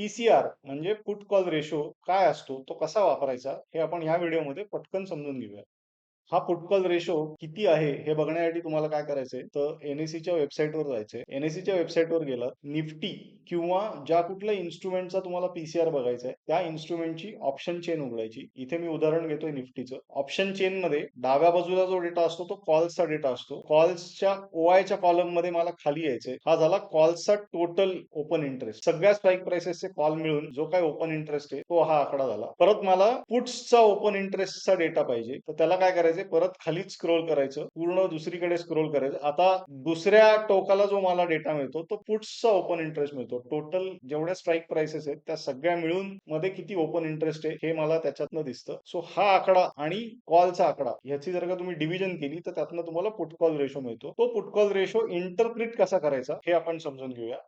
P-C-R म्हणजे put call ratio काय असतो, तो कसा वापरायचा, हे आपण ह्या व्हिडिओमध्ये पटकन समजून घेऊया. हा पुट कॉल रेशो किती आहे हे बघण्यासाठी तुम्हाला काय करायचंय, तर एनएससीच्या वेबसाईटवर जायचंय. एनएससीच्या वेबसाईटवर गेलात, निफ्टी किंवा ज्या कुठल्या इन्स्ट्रुमेंटचा तुम्हाला पी-सी-आर बघायचा आहे, त्या इन्स्ट्रुमेंटची ऑप्शन चेन उघडायची. इथे मी उदाहरण घेतोय निफ्टीचं. ऑप्शन चेनमध्ये डाव्या बाजूला जो डेटा असतो तो कॉल्सचा डेटा असतो. कॉल्सच्या ओआयच्या कॉलम मध्ये मला खाली यायचंय. हा झाला कॉल्सचा टोटल ओपन इंटरेस्ट. सगळ्या स्ट्राईक प्राइसेसचे कॉल मिळून जो काही ओपन इंटरेस्ट आहे तो हा आकडा झाला. परत मला पुट्सचा ओपन इंटरेस्टचा डेटा पाहिजे, तर त्याला काय करायचं, परत खालीच स्क्रोल करायचं, पूर्ण दुसरीकडे स्क्रोल करायचं. आता दुसऱ्या टोकाला जो मला डेटा मिळतो तो पुट्सचा ओपन इंटरेस्ट मिळतो. टोटल जेवढ्या स्ट्राईक प्राइसेस आहेत त्या सगळ्या मिळून मध्ये किती ओपन इंटरेस्ट आहे हे मला त्याच्यातनं दिसतं. सो हा आकडा आणि कॉलचा आकडा ह्याची जर का तुम्ही डिव्हिजन केली तर त्यातनं तुम्हाला पुट कॉल रेशो मिळतो. तो पुट कॉल रेशो इंटरप्रिट कसा करायचा हे आपण समजून घेऊया.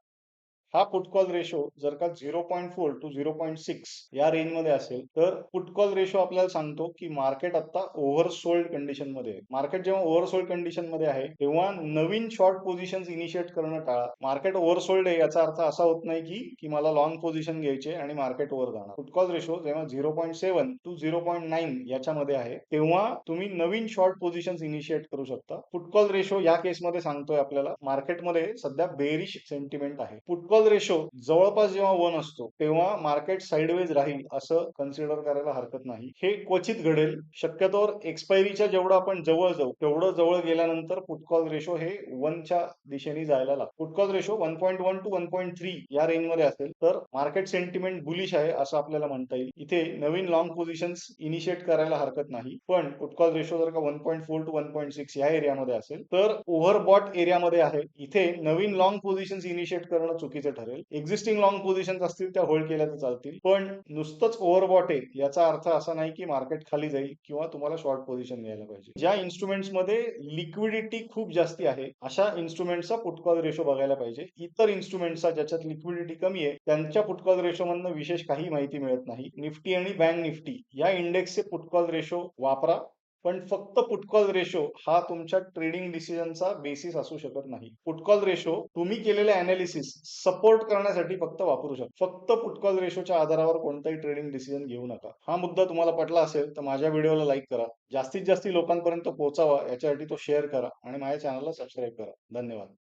हा पुट कॉल रेशो जर का 0.4 टू 0.6 या रेंजमध्ये असेल तर पुट कॉल रेशो आपल्याला सांगतो की मार्केट आता ओव्हरसोल्ड कंडिशन मध्ये आहे. मार्केट जेव्हा ओव्हरसोल्ड कंडिशन मध्ये आहे तेव्हा नवीन शॉर्ट पोझिशन इनिशिएट करणं टाळा. मार्केट ओव्हरसोल्ड आहे याचा अर्थ असा होत नाही की मला लॉंग पोझिशन घ्यायची आणि मार्केट वर जाणार. पुट कॉल रेशो जेव्हा 0.7 टू 0.9 याच्यामध्ये आहे तेव्हा तुम्ही नवीन शॉर्ट पोझिशन इनिशिएट करू शकता. पुट कॉल रेशो या केसमध्ये सांगतोय आपल्याला मार्केटमध्ये सध्या बेरिश सेंटिमेंट आहे. पुट कॉल रेशो जवळपास जेव्हा 1 असतो तेव्हा मार्केट साइडवेज राहील असं कन्सिडर करायला हरकत नाही. हे क्वचित घडेल. शक्यतोवर एक्सपायरीच्या जेवढं आपण जवळ जाऊ तेवढं जवळ गेल्यानंतर पुट कॉल रेशो हे 1च्या दिशेने जायला लागतो. पुट कॉल रेशो 1.1 टू 1.3 या रेंज मध्ये असेल तर मार्केट सेंटिमेंट बुलिश आहे असं आपल्याला म्हणता येईल. इथे नवीन लॉंग पोझिशन्स इनिशिएट करायला हरकत नाही. पण पुट कॉल रेशो जर का 1.4 टू 1.6 या एरियामध्ये असेल तर ओव्हरबॉट एरियामध्ये आहे. इथे नवीन लॉंग पोझिशन्स इनिशिएट करणं चुकीचं ठरेल. एक्झिस्टिंग लॉंग पोझिशन्स असतील त्या होल्ड केल्या तर चालतील, पण नुसतंच ओव्हरबॉट आहे याचा अर्थ असा नाही की मार्केट खाली जाईल किंवा तुम्हाला शॉर्ट पोझिशन घ्यायला पाहिजे. ज्या इन्स्ट्रुमेंट्स मध्ये लिक्विडिटी खूप जास्ती आहे अशा इन्स्ट्रुमेंटचा पुट कॉल रेशो बघायला पाहिजे. इतर इन्स्ट्रुमेंटचा ज्याच्यात लिक्विडिटी कमी आहे त्यांच्या पुट कॉल रेशो मधनं विशेष काही माहिती मिळत नाही. निफ्टी आणि बँक निफ्टी या इंडेक्सचे पुट कॉल रेशो वापरा, पण फक्त पुट कॉल रेशो हा तुमच्या ट्रेडिंग डिसिजनचा बेसिस असू शकत नाही. पुट कॉल रेशो तुम्ही केलेले अनालिसिस सपोर्ट करण्यासाठी फक्त वापरू शकता. फक्त पुट कॉल रेशोच्या आधारावर कोणताही ट्रेडिंग डिसिजन घेऊ नका. हा मुद्दा तुम्हाला पटला असेल तर माझ्या व्हिडिओला लाईक करा, जास्तीत जास्त लोकांपर्यंत पोहोचावा याच्यासाठी तो शेअर करा आणि माझ्या चॅनलला सबस्क्राईब करा. धन्यवाद.